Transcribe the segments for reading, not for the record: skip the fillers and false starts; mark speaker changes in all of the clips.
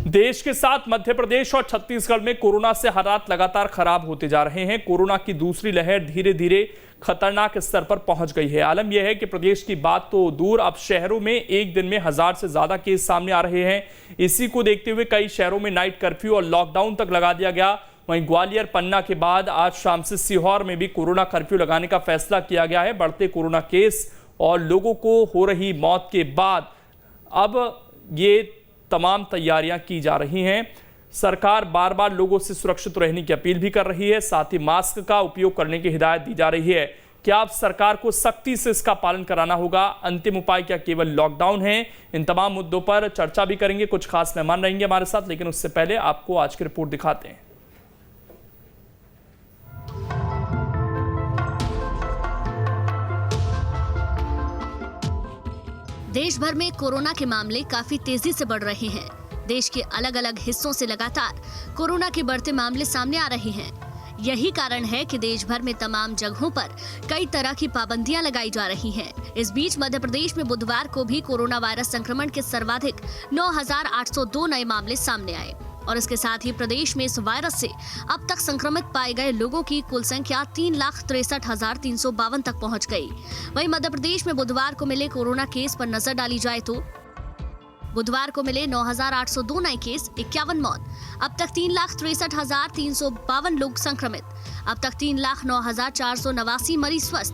Speaker 1: देश के साथ मध्य प्रदेश और छत्तीसगढ़ में कोरोना से हालात लगातार खराब होते जा रहे हैं। कोरोना की दूसरी लहर धीरे धीरे खतरनाक स्तर पर पहुंच गई है। आलम यह है कि प्रदेश की बात तो दूर, अब शहरों में एक दिन में 1000 से ज्यादा केस सामने आ रहे हैं। इसी को देखते हुए कई शहरों में नाइट कर्फ्यू और लॉकडाउन तक लगा दिया गया। वहीं ग्वालियर, पन्ना के बाद आज शाम से सीहोर में भी कोरोना कर्फ्यू लगाने का फैसला किया गया है। बढ़ते कोरोना केस और लोगों को हो रही मौत के बाद अब ये तमाम तैयारियां की जा रही हैं। सरकार बार बार लोगों से सुरक्षित रहने की अपील भी कर रही है, साथ ही मास्क का उपयोग करने की हिदायत दी जा रही है। क्या अब सरकार को सख्ती से इसका पालन कराना होगा? अंतिम उपाय क्या केवल लॉकडाउन है? इन तमाम मुद्दों पर चर्चा भी करेंगे। कुछ खास मेहमान रहेंगे हमारे साथ, लेकिन उससे पहले आपको आज की रिपोर्ट दिखाते हैं।
Speaker 2: देश भर में कोरोना के मामले काफी तेजी से बढ़ रहे हैं। देश के अलग अलग हिस्सों से लगातार कोरोना के बढ़ते मामले सामने आ रहे हैं। यही कारण है कि देश भर में तमाम जगहों पर कई तरह की पाबंदियां लगाई जा रही हैं। इस बीच मध्य प्रदेश में बुधवार को भी कोरोना वायरस संक्रमण के सर्वाधिक 9,802 नए मामले सामने आए और इसके साथ ही प्रदेश में इस वायरस से अब तक संक्रमित पाए गए लोगों की कुल संख्या 3,63,352 तक पहुंच गई। वहीं मध्य प्रदेश में बुधवार को मिले कोरोना केस पर नजर डाली जाए तो बुधवार को मिले 9,802 नए केस, 51 मौत। अब तक 3,63,352 लोग संक्रमित। अब तक 3,09,489 मरीज स्वस्थ।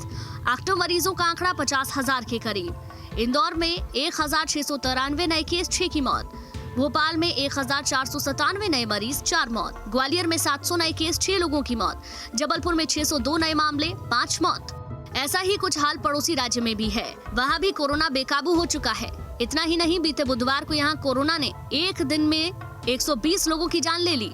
Speaker 2: एक्टिव मरीजों का आंकड़ा 50,000 के करीब। इंदौर में 1,693 नए केस, 6 की मौत। भोपाल में 1,497 नए मरीज, 4 मौत। ग्वालियर में 700 नए केस, 6 लोगों की मौत। जबलपुर में 602 नए मामले, 5 मौत। ऐसा ही कुछ हाल पड़ोसी राज्य में भी है। वहां भी कोरोना बेकाबू हो चुका है। इतना ही नहीं, बीते बुधवार को यहां कोरोना ने एक दिन में 120 लोगों की जान ले ली।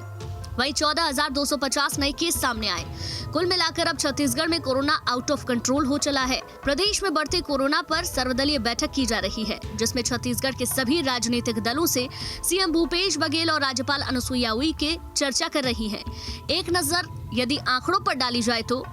Speaker 2: वहीं 14,250 नए केस सामने आए। कुल मिलाकर अब छत्तीसगढ़ में कोरोना आउट ऑफ कंट्रोल हो चला है। प्रदेश में बढ़ते कोरोना पर सर्वदलीय बैठक की जा रही है, जिसमें छत्तीसगढ़ के सभी राजनीतिक दलों से सीएम भूपेश बघेल और राज्यपाल अनुसुईया उइके चर्चा कर रही हैं। एक नजर यदि आंकड़ों पर डाली जाए तो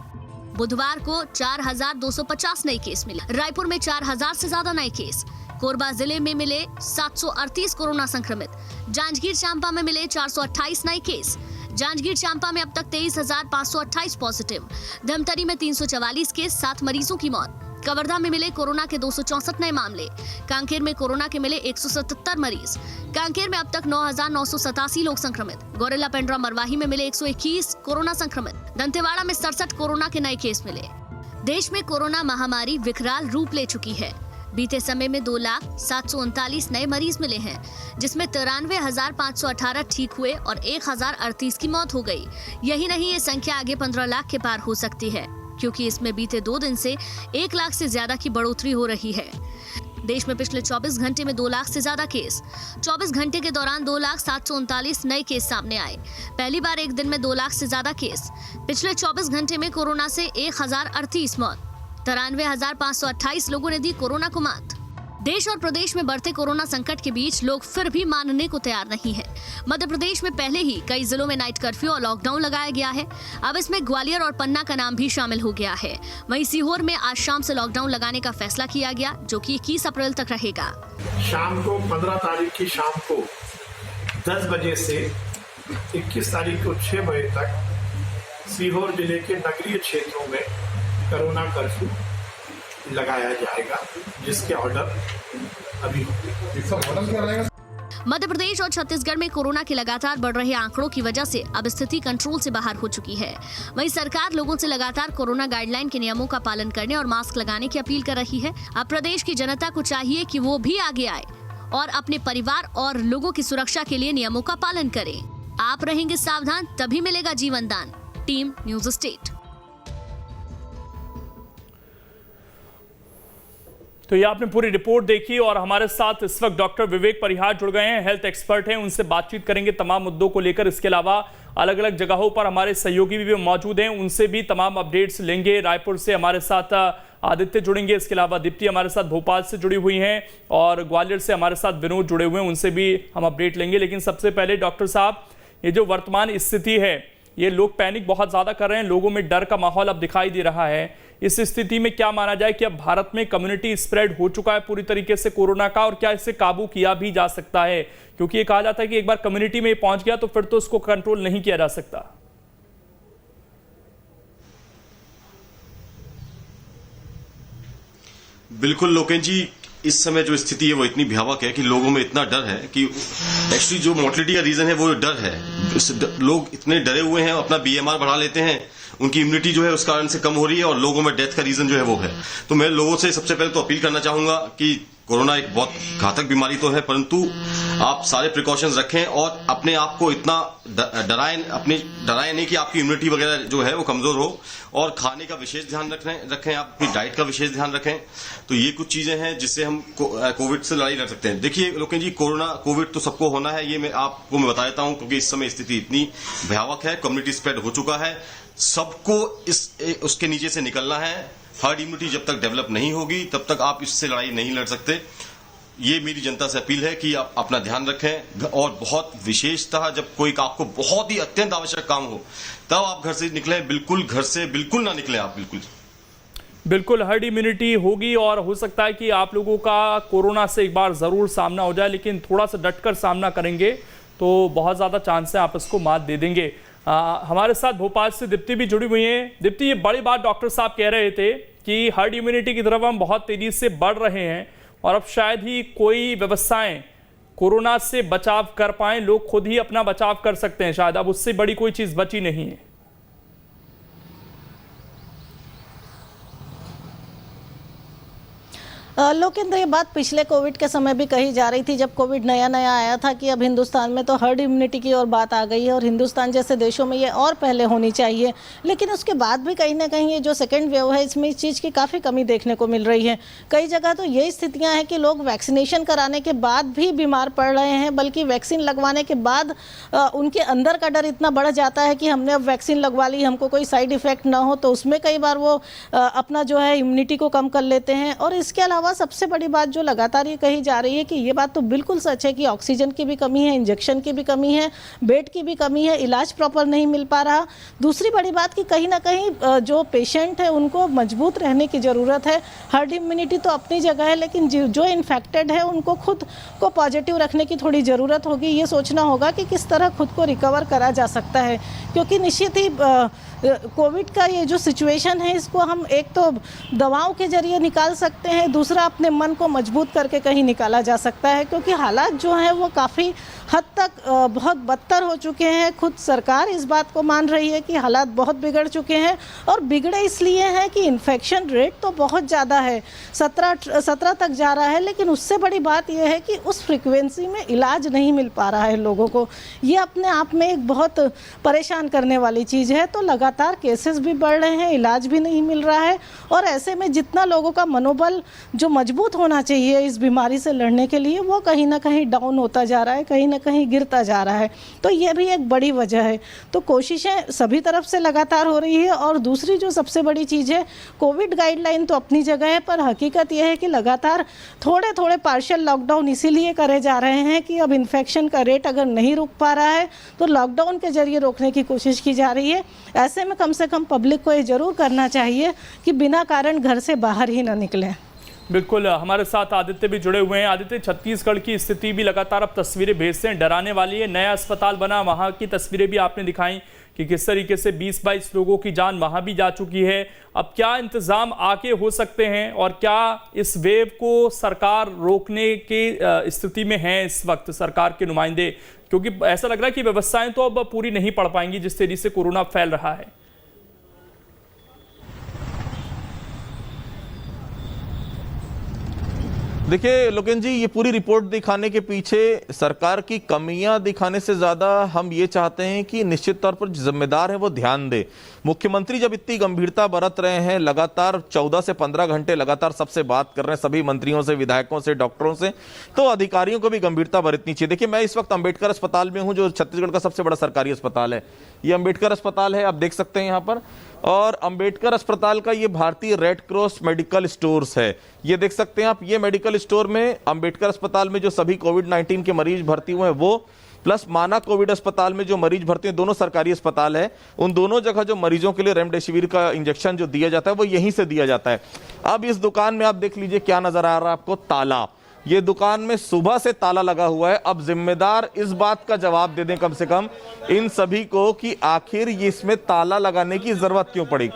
Speaker 2: बुधवार को 4,250 नए केस मिले। रायपुर में 4,000 से ज्यादा नए केस। कोरबा जिले में मिले 738 कोरोना संक्रमित। जांजगीर चांपा में मिले 428 नए केस। जांजगीर चांपा में अब तक 23,528 पॉजिटिव। धमतरी में 344 केस, 7 मरीजों की मौत। कवर्धा में मिले कोरोना के 264 नए मामले। कांकेर में कोरोना के मिले 177 मरीज। कांकेर में अब तक 9,987 लोग संक्रमित। गौरेला पेंड्रा मरवाही में मिले 121 कोरोना संक्रमित। दंतेवाड़ा में 67 कोरोना के नए केस मिले। देश में कोरोना महामारी विकराल रूप ले चुकी है। बीते समय में 2,739 नए मरीज मिले हैं, जिसमें 93,518 ठीक हुए और 1,038 की मौत हो गई। यही नहीं, ये संख्या आगे 15 लाख के पार हो सकती है, क्योंकि इसमें बीते 2 दिन से 1 लाख से ज्यादा की बढ़ोतरी हो रही है। देश में पिछले 24 घंटे में 2 लाख से ज्यादा केस। 24 घंटे के दौरान 2,739 नए केस सामने आए। पहली बार एक दिन में 2 लाख से ज्यादा केस। पिछले 24 घंटे में कोरोना से 1,038 मौत। 93,528 लोगों ने दी कोरोना को मात। देश और प्रदेश में बढ़ते कोरोना संकट के बीच लोग फिर भी मानने को तैयार नहीं हैं। मध्य प्रदेश में पहले ही कई जिलों में नाइट कर्फ्यू और लॉकडाउन लगाया गया है। अब इसमें ग्वालियर और पन्ना का नाम भी शामिल हो गया है। वहीं सीहोर में आज शाम से लॉकडाउन लगाने का फैसला किया गया, जो कि 21 अप्रैल तक रहेगा।
Speaker 3: शाम को 15 तारीख की शाम को 10 बजे से 21 तारीख को 6 बजे तक सीहोर जिले के नगरीय क्षेत्रों में कोरोना कर्फ्यू लगाया जाएगा, जिसके ऑर्डर अभी
Speaker 2: मध्य प्रदेश और छत्तीसगढ़ में कोरोना के लगातार बढ़ रहे आंकड़ों की वजह से अब स्थिति कंट्रोल से बाहर हो चुकी है। वहीं सरकार लोगों से लगातार कोरोना गाइडलाइन के नियमों का पालन करने और मास्क लगाने की अपील कर रही है। अब प्रदेश की जनता को चाहिए कि वो भी आगे आए और अपने परिवार और लोगों की सुरक्षा के लिए नियमों का पालन करें। आप रहेंगे सावधान, तभी मिलेगा जीवन दान। Team news state.
Speaker 1: तो ये आपने पूरी रिपोर्ट देखी और हमारे साथ इस वक्त डॉक्टर विवेक परिहार जुड़ गए हैं, हेल्थ एक्सपर्ट हैं। उनसे बातचीत करेंगे तमाम मुद्दों को लेकर। इसके अलावा अलग अलग जगहों पर हमारे सहयोगी भी मौजूद हैं, उनसे भी तमाम अपडेट्स लेंगे। रायपुर से हमारे साथ आदित्य जुड़ेंगे, इसके अलावा दीप्ति हमारे साथ भोपाल से जुड़ी हुई हैं और ग्वालियर से हमारे साथ विनोद जुड़े हुए हैं, उनसे भी हम अपडेट लेंगे। लेकिन सबसे पहले डॉक्टर साहब, ये जो वर्तमान स्थिति है, ये लोग पैनिक बहुत ज़्यादा कर रहे हैं, लोगों में डर का माहौल अब दिखाई दे रहा है। इस स्थिति में क्या माना जाए कि अब भारत में कम्युनिटी स्प्रेड हो चुका है पूरी तरीके से कोरोना का, और क्या इससे काबू किया भी जा सकता है? क्योंकि ये कहा जाता है कि एक बार कम्युनिटी में पहुंच गया तो फिर तो उसको कंट्रोल नहीं किया जा सकता।
Speaker 4: बिल्कुल लोकेश जी, इस समय जो स्थिति है वो इतनी भयावह है कि लोगों में इतना डर है कि एक्चुअली जो मोर्टलिटी का रीजन है वो डर है। लोग इतने डरे हुए हैं, अपना बीएमआर बढ़ा लेते हैं, उनकी इम्यूनिटी जो है उस कारण से कम हो रही है, और लोगों में डेथ का रीजन जो है वो है। तो मैं लोगों से सबसे पहले तो अपील करना चाहूंगा कि कोरोना एक बहुत घातक बीमारी तो है, परंतु आप सारे प्रिकॉशंस रखें और अपने आप को इतना डराएं नहीं कि आपकी इम्यूनिटी वगैरह जो है वो कमजोर हो, और खाने का विशेष ध्यान रखें, आपकी डाइट का विशेष ध्यान रखें। तो ये कुछ चीजें हैं जिससे हम कोविड से लड़ाई लड़ सकते हैं। देखिए लोकेश जी, कोविड तो सबको होना है, ये मैं आपको बता देता हूं, क्योंकि इस समय स्थिति इतनी भयावह है, कम्युनिटी स्प्रेड हो चुका है, सबको उसके नीचे से निकलना है। हर्ड इम्यूनिटी जब तक डेवलप नहीं होगी तब तक आप इससे लड़ाई नहीं लड़ सकते। ये मेरी जनता से अपील है कि आप अपना ध्यान रखें, और बहुत विशेषतः जब कोई आपको बहुत ही अत्यंत आवश्यक काम हो तब आप घर से निकलें, बिल्कुल घर से बिल्कुल ना निकलें आप। बिल्कुल
Speaker 1: हर्ड इम्यूनिटी होगी, और हो सकता है कि आप लोगों का कोरोना से एक बार जरूर सामना हो जाए, लेकिन थोड़ा सा डटकर सामना करेंगे तो बहुत ज्यादा चांस है आप इसको मात दे देंगे। हमारे साथ भोपाल से दीप्ति भी जुड़ी हुई हैं। दीप्ति, ये बड़ी बात डॉक्टर साहब कह रहे थे कि हर्ड इम्यूनिटी की तरफ हम बहुत तेजी से बढ़ रहे हैं, और अब शायद ही कोई व्यवस्थाएं कोरोना से बचाव कर पाएं, लोग खुद ही अपना बचाव कर सकते हैं, शायद अब उससे बड़ी कोई चीज बची नहीं है।
Speaker 5: लोकेंद्र, ये बात पिछले कोविड के समय भी कही जा रही थी, जब कोविड नया नया आया था, कि अब हिंदुस्तान में तो हर्ड इम्यूनिटी की ओर बात आ गई है और हिंदुस्तान जैसे देशों में ये और पहले होनी चाहिए। लेकिन उसके बाद भी कहीं ना कहीं ये जो सेकेंड वेव है, इसमें इस चीज़ की काफ़ी कमी देखने को मिल रही है। कई जगह तो ये स्थितियाँ हैं कि लोग वैक्सीनेशन कराने के बाद भी बीमार पड़ रहे हैं, बल्कि वैक्सीन लगवाने के बाद उनके अंदर का डर इतना बढ़ जाता है कि हमने अब वैक्सीन लगवा ली, हमको कोई साइड इफ़ेक्ट ना हो, तो उसमें कई बार वो अपना जो है इम्यूनिटी को कम कर लेते हैं। और इसके अलावा सबसे बड़ी बात जो लगातार ये कही जा रही है कि ये बात तो बिल्कुल सच है कि ऑक्सीजन की भी कमी है, इंजेक्शन की भी कमी है, बेड की भी कमी है, इलाज प्रॉपर नहीं मिल पा रहा। दूसरी बड़ी बात कि कहीं ना कहीं जो पेशेंट है उनको मजबूत रहने की ज़रूरत है। हर्ड इम्यूनिटी तो अपनी जगह है, लेकिन जो इन्फेक्टेड है उनको खुद को पॉजिटिव रखने की थोड़ी ज़रूरत होगी। ये सोचना होगा कि किस तरह खुद को रिकवर करा जा सकता है, क्योंकि निश्चित ही कोविड का ये जो सिचुएशन है, इसको हम एक तो दवाओं के जरिए निकाल सकते हैं, दूसरा अपने मन को मजबूत करके कहीं निकाला जा सकता है, क्योंकि हालात जो हैं वो काफ़ी हद तक बहुत बदतर हो चुके हैं। खुद सरकार इस बात को मान रही है कि हालात बहुत बिगड़ चुके हैं, और बिगड़े इसलिए हैं कि इन्फेक्शन रेट तो बहुत ज़्यादा है, 17 तक जा रहा है, लेकिन उससे बड़ी बात यह है कि उस फ्रिक्वेंसी में इलाज नहीं मिल पा रहा है लोगों को। ये अपने आप में एक बहुत परेशान करने वाली चीज़ है। तो लगातार केसेस भी बढ़ रहे हैं, इलाज भी नहीं मिल रहा है, और ऐसे में जितना लोगों का मनोबल जो मजबूत होना चाहिए इस बीमारी से लड़ने के लिए, वो कहीं ना कहीं डाउन होता जा रहा है, कहीं ना कहीं गिरता जा रहा है। तो ये भी एक बड़ी वजह है। तो कोशिशें सभी तरफ से लगातार हो रही है। और दूसरी जो सबसे बड़ी चीज़ है, कोविड गाइडलाइन तो अपनी जगह है, पर हकीकत यह है कि लगातार थोड़े थोड़े पार्शियल लॉकडाउन इसीलिए करे जा रहे हैं कि अब इन्फेक्शन का रेट अगर नहीं रुक पा रहा है तो लॉकडाउन के जरिए रोकने की कोशिश की जा रही है। ऐसे में कम से कम पब्लिक को ये जरूर करना चाहिए कि बिना कारण घर से बाहर ही ना निकलें।
Speaker 1: बिल्कुल, हमारे साथ आदित्य भी जुड़े हुए हैं। आदित्य, छत्तीसगढ़ की स्थिति भी लगातार अब तस्वीरें भेजते हैं, डराने वाली है। नया अस्पताल बना, वहां की तस्वीरें भी आपने दिखाई कि किस तरीके से 20-22 लोगों की जान वहां भी जा चुकी है। अब क्या इंतजाम आगे हो सकते हैं, और क्या इस वेव को सरकार रोकने की स्थिति में है इस वक्त सरकार के नुमाइंदे? क्योंकि ऐसा लग रहा है कि व्यवस्थाएं तो अब पूरी नहीं पड़ पाएंगी जिस तेजी से कोरोना फैल रहा है।
Speaker 6: देखिए लोकेश जी, ये पूरी रिपोर्ट दिखाने के पीछे सरकार की कमियां दिखाने से ज्यादा हम ये चाहते हैं कि निश्चित तौर पर जिम्मेदार है वो ध्यान दे। मुख्यमंत्री जब इतनी गंभीरता बरत रहे हैं, लगातार 14 से 15 घंटे लगातार सबसे बात कर रहे हैं, सभी मंत्रियों से, विधायकों से, डॉक्टरों से, तो अधिकारियों को भी गंभीरता बरतनी चाहिए। देखिए, मैं इस वक्त अंबेडकर अस्पताल में हूं, जो छत्तीसगढ़ का सबसे बड़ा सरकारी अस्पताल है। ये अंबेडकर अस्पताल है, आप देख सकते हैं यहाँ पर। और अंबेडकर अस्पताल का ये भारतीय रेड क्रॉस मेडिकल स्टोर्स है, ये देख सकते हैं आप। ये मेडिकल स्टोर में अंबेडकर अस्पताल में जो सभी कोविड-19 के मरीज भर्ती हुए हैं वो प्लस माना कोविड अस्पताल में जो मरीज भर्ती हैं, दोनों सरकारी अस्पताल है, उन दोनों जगह जो मरीजों के लिए रेमडेसिविर का इंजेक्शन जो दिया जाता है वो यहीं से दिया जाता है। अब इस दुकान में आप देख लीजिए क्या नजर आ रहा है आपको, ताला। ये दुकान में सुबह से ताला लगा हुआ है। अब जिम्मेदार इस बात का जवाब दे दें कम से कम इन सभी को कि आखिर ये इसमें ताला लगाने की जरूरत क्यों पड़ी।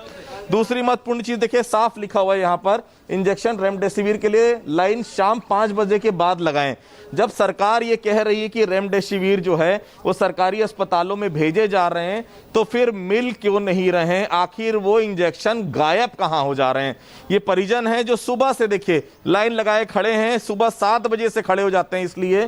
Speaker 6: दूसरी महत्वपूर्ण चीज देखिए, साफ लिखा हुआ है यहां पर, इंजेक्शन रेमडेसिविर के लिए लाइन शाम 5 बजे के बाद लगाएं। जब सरकार ये कह रही है कि रेमडेसिविर जो है वो सरकारी अस्पतालों में भेजे जा रहे हैं, तो फिर मिल क्यों नहीं रहे हैं? आखिर वो इंजेक्शन गायब कहां हो जा रहे हैं? ये परिजन हैं जो सुबह से देखिए लाइन लगाए खड़े हैं, सुबह 7 बजे से खड़े हो जाते हैं इसलिए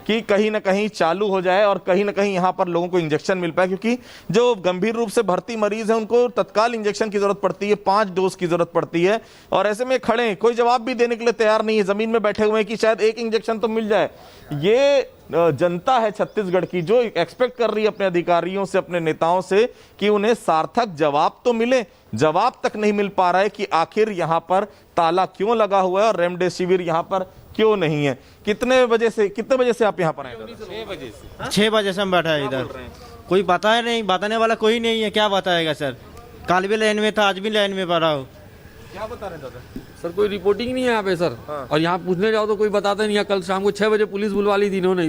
Speaker 6: कि कहीं ना कहीं चालू हो जाए और कहीं ना कहीं यहां पर लोगों को इंजेक्शन मिल पाए, क्योंकि जो गंभीर रूप से भर्ती मरीज है उनको तत्काल इंजेक्शन की जरूरत पड़ती है, 5 डोज की जरूरत पड़ती है। और ऐसे में खड़े हैं, कोई जवाब भी देने के लिए तैयार नहीं है, जमीन में बैठे हुए हैं कि शायद एक इंजेक्शन तो मिल जाए। ये जनता है छत्तीसगढ़ की जो एक्सपेक्ट कर रही है अपने अधिकारियों से, अपने नेताओं से कि उन्हें सार्थक जवाब तो मिले। जवाब तक नहीं मिल पा रहा है कि आखिर यहां पर ताला क्यों लगा हुआ है और रेमडेसिविर यहां पर क्यों नहीं है। कितने बजे से आप यहां पर आए?
Speaker 7: 6 बजे से हम बैठा है इधर। कोई बताया नहीं, बताने वाला कोई नहीं है, क्या बताएगा सर? कल भी लाइन में था, आज भी लाइन में पड़ा हो।
Speaker 6: क्या बता रहे हैं दादा?
Speaker 8: सर कोई रिपोर्टिंग नहीं है यहाँ पे सर। और यहाँ पूछने जाओ तो कोई बताता नहीं है। कल शाम को 6 बजे पुलिस बुलवा ली थी इन्होंने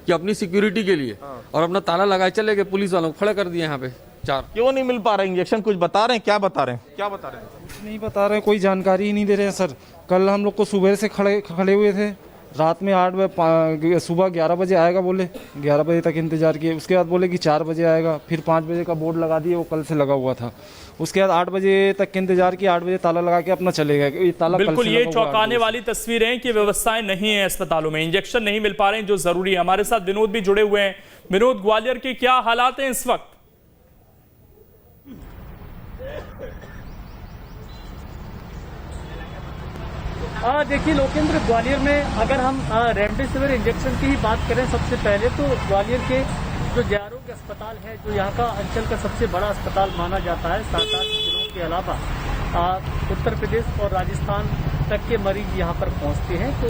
Speaker 8: कि अपनी सिक्योरिटी के लिए, और अपना ताला लगाए चले गए, पुलिस वालों को खड़ा कर दिया यहाँ पे 4।
Speaker 6: क्यों नहीं मिल पा रहा इंजेक्शन? कुछ बता रहे हैं? क्या बता रहे हैं?
Speaker 9: कुछ नहीं बता रहे, कोई जानकारी ही नहीं दे रहे हैं सर। कल हम लोग को सुबह से खड़े हुए थे, रात में 8 बजे, सुबह 11 बजे आएगा बोले, 11 बजे तक इंतजार किए। उसके बाद बोले कि 4 बजे आएगा, फिर 5 बजे का बोर्ड लगा दिए, वो कल से लगा हुआ था। उसके बाद 8 बजे तक इंतजार किया, 8 बजे ताला लगा के अपना चले गए। ताला
Speaker 1: बिल्कुल ये चौंकाने वाली तस्वीरें हैं कि व्यवस्थाएं नहीं है अस्पतालों में, इंजेक्शन नहीं मिल पा रहे हैं जो जरूरी है। हमारे साथ विनोद भी जुड़े हुए हैं। विनोद, ग्वालियर के क्या हालात हैं इस वक्त?
Speaker 10: देखिए लोकेंद्र, ग्वालियर में अगर हम रेमडेसिविर इंजेक्शन की ही बात करें सबसे पहले, तो ग्वालियर के जो जयारोग्य अस्पताल है, जो यहाँ का अंचल का सबसे बड़ा अस्पताल माना जाता है, 7-8 जिलों के अलावा उत्तर प्रदेश और राजस्थान तक के मरीज यहाँ पर पहुँचते हैं। तो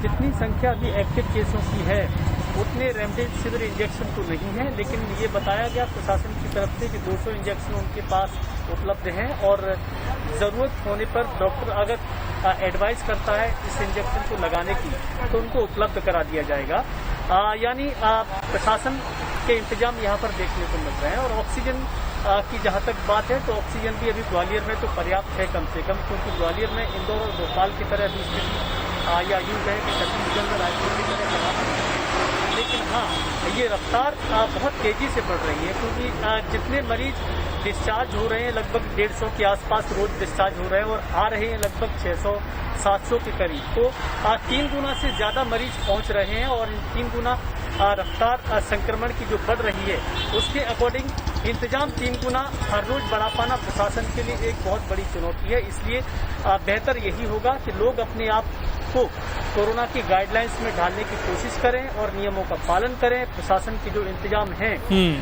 Speaker 10: जितनी संख्या अभी एक्टिव केसों की है उतने रेमडेसिविर इंजेक्शन तो नहीं है, लेकिन ये बताया गया प्रशासन की तरफ से कि 200 इंजेक्शन उनके पास उपलब्ध हैं और ज़रूरत होने पर डॉक्टर अगर एडवाइस करता है इस इंजेक्शन को लगाने की तो उनको उपलब्ध करा दिया जाएगा। यानी प्रशासन के इंतजाम यहाँ पर देखने को मिल रहे हैं। और ऑक्सीजन की जहाँ तक बात है तो ऑक्सीजन भी अभी ग्वालियर में तो पर्याप्त है कम से कम, क्योंकि ग्वालियर में इंदौर और भोपाल की तरह भी स्थिति या यूँ कहें कि छत्तीसगढ़ में रायपुर की तरह खराब नहीं है। लेकिन हाँ, ये रफ्तार बहुत तेजी से बढ़ रही है, क्योंकि जितने मरीज डिस्चार्ज हो रहे हैं लगभग 150 के आसपास रोज डिस्चार्ज हो रहे हैं और आ रहे हैं लगभग 600-700 के करीब। तो 3 गुना से ज्यादा मरीज पहुंच रहे हैं और 3 गुना रफ्तार संक्रमण की जो बढ़ रही है उसके अकॉर्डिंग इंतजाम 3 गुना हर रोज बढ़ा पाना प्रशासन के लिए एक बहुत बड़ी चुनौती है। इसलिए बेहतर यही होगा कि लोग अपने आप को कोरोना की गाइडलाइंस में ढालने की कोशिश करें और नियमों का पालन करें। प्रशासन के जो इंतजाम हैं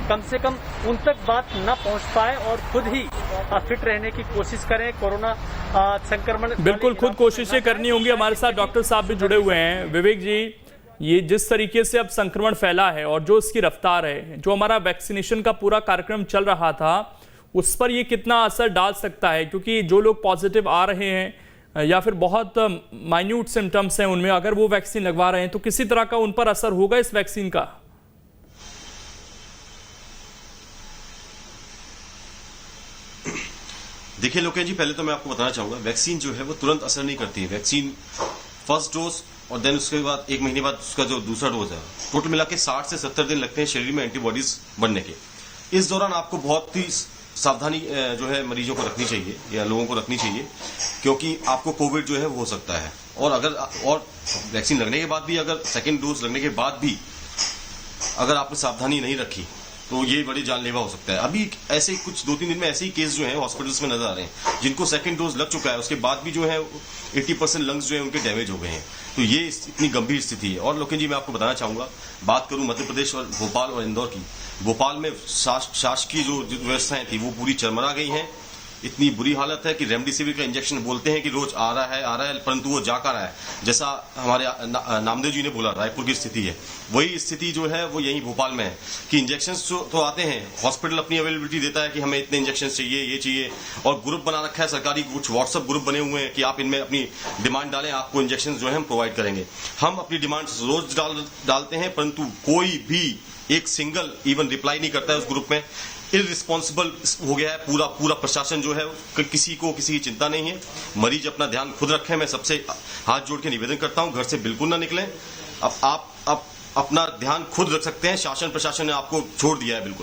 Speaker 10: कम से कम उन तक बात न पहुंच पाए और खुद ही फिट रहने की कोशिश करें। कोरोना संक्रमण
Speaker 1: बिल्कुल खुद कोशिशें करनी होंगी। हमारे साथ डॉक्टर साहब भी जुड़े हुए हैं। विवेक जी, ये जिस तरीके से अब संक्रमण फैला है और जो इसकी रफ्तार है, जो हमारा वैक्सीनेशन का पूरा कार्यक्रम चल रहा था, उस पर ये कितना असर डाल सकता है? क्योंकि जो लोग पॉजिटिव आ रहे हैं या फिर बहुत माइन्यूट सिम्टम्स हैं उनमें, अगर वो वैक्सीन लगवा रहे हैं तो किसी तरह का उन पर असर होगा इस वैक्सीन का?
Speaker 4: देखिए लोकेश जी, पहले तो मैं आपको बताना चाहूंगा, वैक्सीन जो है वो तुरंत असर नहीं करती है। वैक्सीन फर्स्ट डोज और देन उसके बाद 1 महीने बाद उसका जो दूसरा डोज है, टोटल मिला के 60 से 70 दिन लगते हैं शरीर में एंटीबॉडीज बनने के। इस दौरान आपको बहुत ही सावधानी जो है मरीजों को रखनी चाहिए या लोगों को रखनी चाहिए, क्योंकि आपको कोविड जो है वो हो सकता है। और वैक्सीन लगने के बाद भी, अगर सेकेंड डोज लगने के बाद भी अगर आपने सावधानी नहीं रखी तो ये बड़ी जानलेवा हो सकता है। अभी ऐसे कुछ 2-3 दिन में ऐसे ही केस जो हैं हॉस्पिटल्स में नजर आ रहे हैं, जिनको सेकंड डोज लग चुका है, उसके बाद भी जो है 80% लंग्स जो है उनके डैमेज हो गए हैं। तो ये इतनी गंभीर स्थिति है। और लोकेश जी, मैं आपको बताना चाहूंगा, बात करूं मध्य प्रदेश और भोपाल और इंदौर की, भोपाल में शासकीय जो व्यवस्थाएं थी वो पूरी चरमरा गई हैं इतनी बुरी हालत है कि रेमडेसिविर का इंजेक्शन बोलते हैं कि रोज आ रहा है, परंतु वो जा कर रहा है। जैसा हमारे नामदेव जी ने बोला, रायपुर की स्थिति है, वही स्थिति जो है वो यही भोपाल में है कि इंजेक्शन तो आते हैं, हॉस्पिटल अपनी अवेलेबिलिटी देता है कि हमें इतने इंजेक्शन चाहिए, ये चाहिए, और ग्रुप बना रखा है सरकारी, कुछ व्हाट्सएप ग्रुप बने हुए हैं कि आप इनमें अपनी डिमांड डालें, आपको इंजेक्शन जो है हम प्रोवाइड करेंगे। हम अपनी डिमांड रोज डालते हैं, परंतु कोई भी एक सिंगल इवन रिप्लाई नहीं करता है उस ग्रुप में। इररिस्पॉन्सिबल हो गया है पूरा प्रशासन जो है, किसी की चिंता नहीं है। मरीज अपना ध्यान खुद रखें, मैं सबसे हाथ जोड़ के निवेदन करता हूं, घर से बिल्कुल ना निकलें। अब आप अपना ध्यान खुद रख सकते हैं, शासन प्रशासन ने आपको छोड़ दिया है।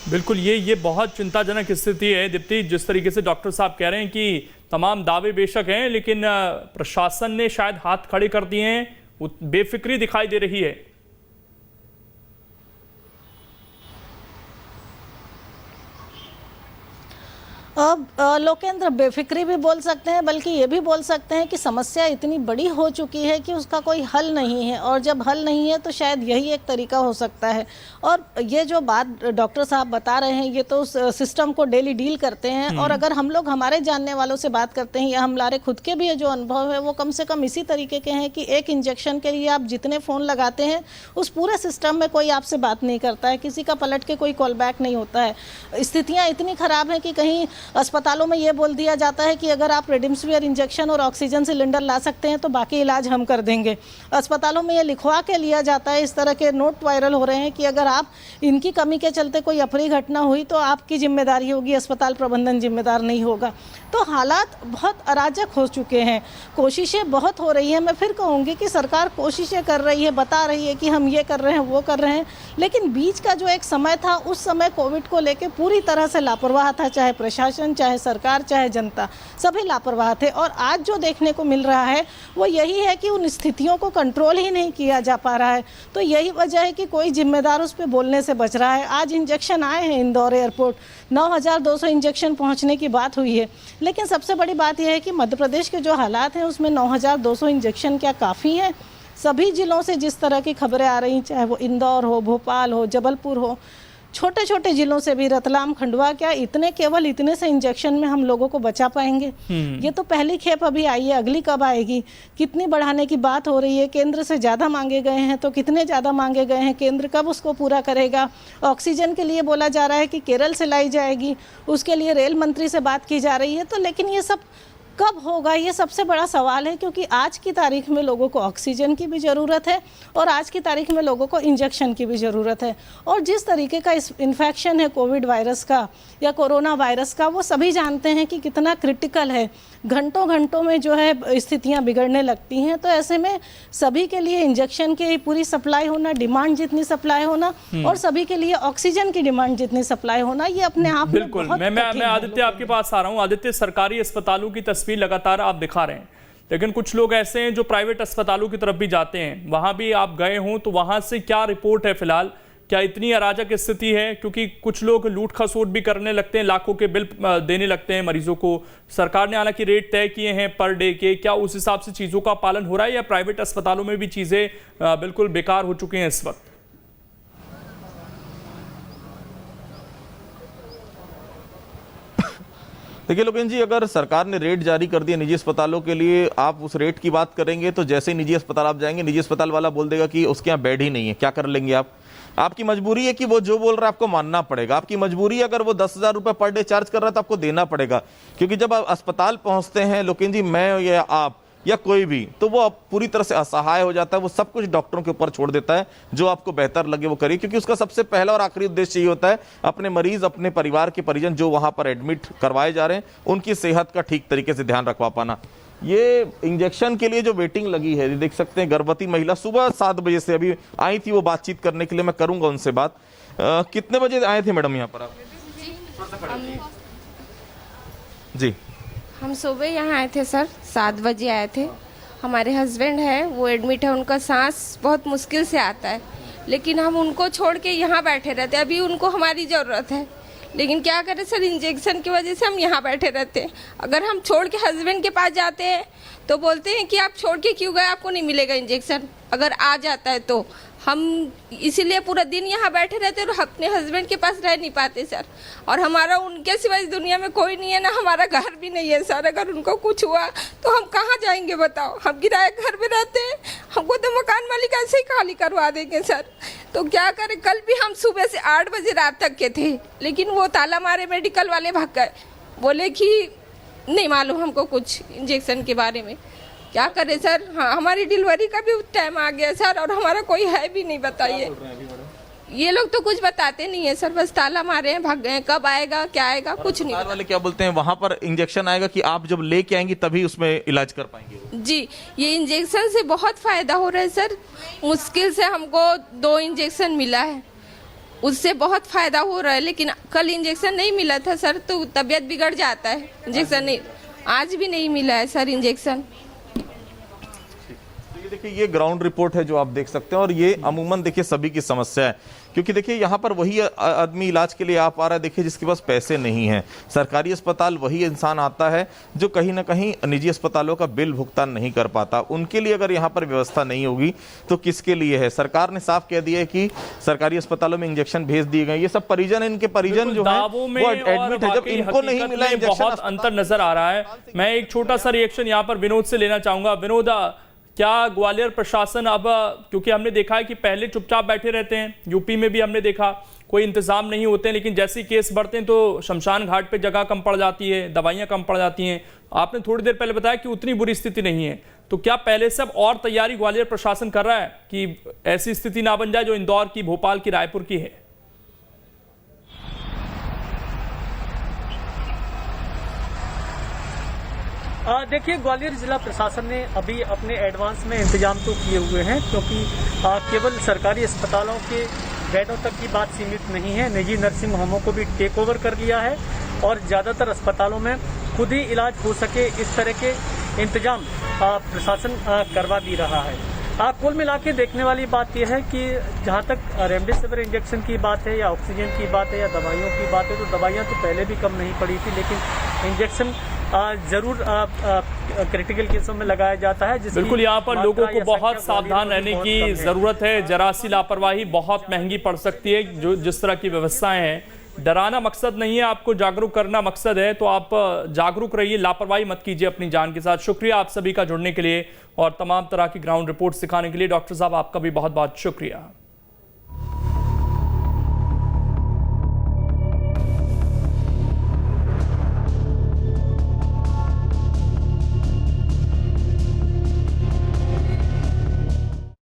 Speaker 1: बिल्कुल ये बहुत चिंताजनक स्थिति है दीप्ति। जिस तरीके से डॉक्टर साहब कह रहे हैं कि तमाम दावे बेशक हैं, लेकिन प्रशासन ने शायद हाथ खड़े कर दिए हैं, बेफिक्री दिखाई दे रही है।
Speaker 5: अब लोकेंद्र बेफिक्री भी बोल सकते हैं, बल्कि ये भी बोल सकते हैं कि समस्या इतनी बड़ी हो चुकी है कि उसका कोई हल नहीं है, और जब हल नहीं है तो शायद यही एक तरीका हो सकता है। और ये जो बात डॉक्टर साहब बता रहे हैं, ये तो उस सिस्टम को डेली डील करते हैं, और अगर हम लोग हमारे जानने वालों से बात करते हैं या हमारे खुद के भी जो अनुभव है वो कम से कम इसी तरीके के हैं कि एक इंजेक्शन के लिए आप जितने फ़ोन लगाते हैं उस पूरे सिस्टम में कोई आपसे बात नहीं करता है, किसी का पलट के कोई कॉल बैक नहीं होता है। स्थितियाँ इतनी ख़राब हैं कि कहीं अस्पतालों में ये बोल दिया जाता है कि अगर आप रेमडेसिविर इंजेक्शन और ऑक्सीजन सिलेंडर ला सकते हैं तो बाकी इलाज हम कर देंगे। अस्पतालों में ये लिखवा के लिया जाता है, इस तरह के नोट वायरल हो रहे हैं कि अगर आप इनकी कमी के चलते कोई अप्रिय घटना हुई तो आपकी जिम्मेदारी होगी, अस्पताल प्रबंधन जिम्मेदार नहीं होगा। तो हालात बहुत अराजक हो चुके हैं। कोशिशें बहुत हो रही हैं, मैं फिर कहूँगी कि सरकार कोशिशें कर रही है, बता रही है कि हम ये कर रहे हैं, वो कर रहे हैं, लेकिन बीच का जो एक समय था उस समय कोविड को लेकर पूरी तरह से लापरवाह था, चाहे प्रशासन, चाहे सरकार, चाहे जनता, सभी लापरवाह थे। और आज जो देखने को मिल रहा है वो यही है कि उन स्थितियों को कंट्रोल ही नहीं किया जा पा रहा है। तो यही वजह है कि कोई जिम्मेदार उस पर बोलने से बच रहा है। आज इंजेक्शन आए हैं इंदौर एयरपोर्ट, 9,200 इंजेक्शन पहुंचने की बात हुई है, लेकिन सबसे बड़ी बात यह है कि मध्य प्रदेश के जो हालात हैं उसमें 9,200 इंजेक्शन क्या काफ़ी हैं? सभी जिलों से जिस तरह की खबरें आ रही, चाहे वो इंदौर हो, भोपाल हो, जबलपुर हो, छोटे छोटे जिलों से भी, रतलाम, खंडवा, क्या केवल इतने से इंजेक्शन में हम लोगों को बचा पाएंगे? ये तो पहली खेप अभी आई है, अगली कब आएगी? कितनी बढ़ाने की बात हो रही है? केंद्र से ज़्यादा मांगे गए हैं तो कितने ज़्यादा मांगे गए हैं? केंद्र कब उसको पूरा करेगा? ऑक्सीजन के लिए बोला जा रहा है कि केरल से लाई जाएगी, उसके लिए रेल मंत्री से बात की जा रही है। तो लेकिन ये सब कब होगा, ये सबसे बड़ा सवाल है, क्योंकि आज की तारीख में लोगों को ऑक्सीजन की भी ज़रूरत है और आज की तारीख में लोगों को इंजेक्शन की भी ज़रूरत है। और जिस तरीके का इस इन्फेक्शन है कोविड वायरस का या कोरोना वायरस का, वो सभी जानते हैं कि कितना क्रिटिकल है। घंटों घंटों में जो है स्थितियां बिगड़ने लगती हैं। तो ऐसे में सभी के लिए इंजेक्शन की पूरी सप्लाई होना, डिमांड जितनी सप्लाई होना, और सभी के लिए ऑक्सीजन की डिमांड जितनी सप्लाई होना, ये अपने आप में
Speaker 1: बिल्कुल। मैं आदित्य आपके पास आ रहा हूँ। आदित्य, सरकारी अस्पतालों की तस्वीर लगातार आप दिखा रहे हैं, लेकिन कुछ लोग ऐसे हैं जो प्राइवेट अस्पतालों की तरफ भी जाते हैं, वहां भी आप गए हों तो वहां से क्या रिपोर्ट है फिलहाल? क्या इतनी अराजक स्थिति है? क्योंकि कुछ लोग लूट खसोट भी करने लगते हैं, लाखों के बिल देने लगते हैं मरीजों को। सरकार ने हालांकि रेट तय किए हैं पर डे के, क्या उस हिसाब से चीज़ों का पालन हो रहा है या प्राइवेट अस्पतालों में भी चीज़ें बिल्कुल बेकार हो चुकी हैं इस वक्त?
Speaker 6: देखिए लोकेन जी, अगर सरकार ने रेट जारी कर दिया निजी अस्पतालों के लिए, आप उस रेट की बात करेंगे तो जैसे ही निजी अस्पताल आप जाएंगे, निजी अस्पताल वाला बोल देगा कि उसके यहाँ बेड ही नहीं है, क्या कर लेंगे आप? आपकी मजबूरी है कि वो जो बोल रहा है आपको मानना पड़ेगा। आपकी मजबूरी है, अगर वो 10,000 रुपए पर डे चार्ज कर रहा है तो आपको देना पड़ेगा। क्योंकि जब आप अस्पताल पहुंचते हैं लोकेन जी, मैं या आप या कोई भी, तो वो पूरी तरह से असहाय हो जाता है। वो सब कुछ डॉक्टरों के ऊपर छोड़ देता है, जो आपको बेहतर लगे वो करिए, क्योंकि उसका सबसे पहला और आखिरी उद्देश्य ये होता है अपने मरीज, अपने परिवार के परिजन जो वहां पर एडमिट करवाए जा रहे हैं, उनकी सेहत का ठीक तरीके से ध्यान रखवा पाना। ये इंजेक्शन के लिए जो वेटिंग लगी है, देख सकते हैं गर्भवती महिला सुबह 7 बजे से अभी आई थी वो बातचीत करने के लिए, मैं करूंगा उनसे बात। कितने बजे आए थे मैडम यहाँ पर आप? जी,
Speaker 11: हम सुबह यहाँ आए थे सर, 7 बजे आए थे। हमारे हस्बैंड है, वो एडमिट है, उनका सांस बहुत मुश्किल से आता है, लेकिन हम उनको छोड़ के यहाँ बैठे रहते हैं। अभी उनको हमारी ज़रूरत है, लेकिन क्या करें सर, इंजेक्शन की वजह से हम यहाँ बैठे रहते हैं। अगर हम छोड़ के हस्बैंड के पास जाते हैं तो बोलते हैं कि आप छोड़ के क्यों गए, आपको नहीं मिलेगा इंजेक्शन। अगर आ जाता है तो हम इसीलिए पूरा दिन यहाँ बैठे रहते और अपने हस्बैंड के पास रह नहीं पाते सर। और हमारा उनके सिवा इस दुनिया में कोई नहीं है, ना हमारा घर भी नहीं है सर। अगर उनको कुछ हुआ तो हम कहाँ जाएंगे बताओ? हम किराए घर में रहते हैं, हमको तो मकान मालिक ऐसे ही खाली करवा देंगे सर। तो क्या करें? कल भी हम सुबह से 8 बजे रात तक के थे, लेकिन वो ताला मारे मेडिकल वाले भाग गए, बोले कि नहीं मालूम हमको कुछ इंजेक्शन के बारे में। क्या करें सर? हाँ, हमारी डिलीवरी का भी टाइम आ गया सर, और हमारा कोई है भी नहीं। बताइए, ये लोग तो कुछ बताते नहीं है सर, बस ताला मारे हैं, भाग गए। कब आएगा, क्या आएगा, कुछ नहीं।
Speaker 6: वाले क्या बोलते हैं, वहां पर इंजेक्शन आएगा कि आप जब लेके आएंगी तभी उसमें इलाज कर पाएंगे?
Speaker 11: जी, ये इंजेक्शन से बहुत फायदा हो रहा है सर। मुश्किल से हमको 2 इंजेक्शन मिला है, उससे बहुत फायदा हो रहा है। लेकिन कल इंजेक्शन नहीं मिला था सर, तो तबीयत बिगड़ जाता है। इंजेक्शन नहीं, आज भी नहीं मिला है सर इंजेक्शन।
Speaker 6: देखिए, ये ग्राउंड रिपोर्ट है जो आप देख सकते हैं, और ये अमूमन देखिए सभी की समस्या है, क्योंकि देखिए यहाँ पर वही आदमी इलाज के लिए आ पा रहा है देखिए जिसके पास पैसे नहीं हैं। सरकारी अस्पताल वही इंसान आता है जो कहीं ना कहीं निजी अस्पतालों का बिल भुगतान नहीं कर पाता। उनके लिए अगर यहाँ पर व्यवस्था नहीं होगी तो किसके लिए है? सरकार ने साफ कह दिया है कि सरकारी अस्पतालों में इंजेक्शन भेज दिए गए। ये सब परिजन है, इनके परिजन जो है वो एडमिट है, जब इनको नहीं मिला इंजेक्शन।
Speaker 1: बहुत अंतर नजर आ रहा है। मैं एक छोटा सा रिएक्शन यहाँ पर विनोद से लेना चाहूंगा। विनोद, क्या ग्वालियर प्रशासन अब, क्योंकि हमने देखा है कि पहले चुपचाप बैठे रहते हैं, यूपी में भी हमने देखा कोई इंतजाम नहीं होते हैं, लेकिन जैसे ही केस बढ़ते हैं तो शमशान घाट पे जगह कम पड़ जाती है, दवाइयां कम पड़ जाती हैं। आपने थोड़ी देर पहले बताया कि उतनी बुरी स्थिति नहीं है, तो क्या पहले से अब और तैयारी ग्वालियर प्रशासन कर रहा है कि ऐसी स्थिति ना बन जाए जो इंदौर की, भोपाल की, रायपुर की है?
Speaker 10: देखिए, ग्वालियर जिला प्रशासन ने अभी अपने एडवांस में इंतजाम तो किए हुए हैं, क्योंकि केवल सरकारी अस्पतालों के बेडों तक की बात सीमित नहीं है, निजी नर्सिंग होमों को भी टेक ओवर कर लिया है और ज़्यादातर अस्पतालों में खुद ही इलाज हो सके इस तरह के इंतजाम प्रशासन करवा भी रहा है। कुल मिला के देखने वाली बात यह है कि जहाँ तक रेमडेसिविर इंजेक्शन की बात है या ऑक्सीजन की बात है या दवाइयों की बात है, तो दवाइयाँ तो पहले भी कम नहीं पड़ी थी, लेकिन इंजेक्शन जरूर क्रिटिकल केसों में लगाया जाता है।
Speaker 1: बिल्कुल, यहाँ पर लोगों को बहुत सावधान रहने की जरूरत है। जरा सी लापरवाही बहुत महंगी पड़ सकती है। जो जिस तरह की व्यवस्थाएं हैं, डराना मकसद नहीं है, आपको जागरूक करना मकसद है, तो आप जागरूक रहिए, लापरवाही मत कीजिए अपनी जान के साथ। शुक्रिया आप सभी का जुड़ने के लिए और तमाम तरह की ग्राउंड रिपोर्ट सिखाने के लिए। डॉक्टर साहब, आपका भी बहुत बहुत शुक्रिया।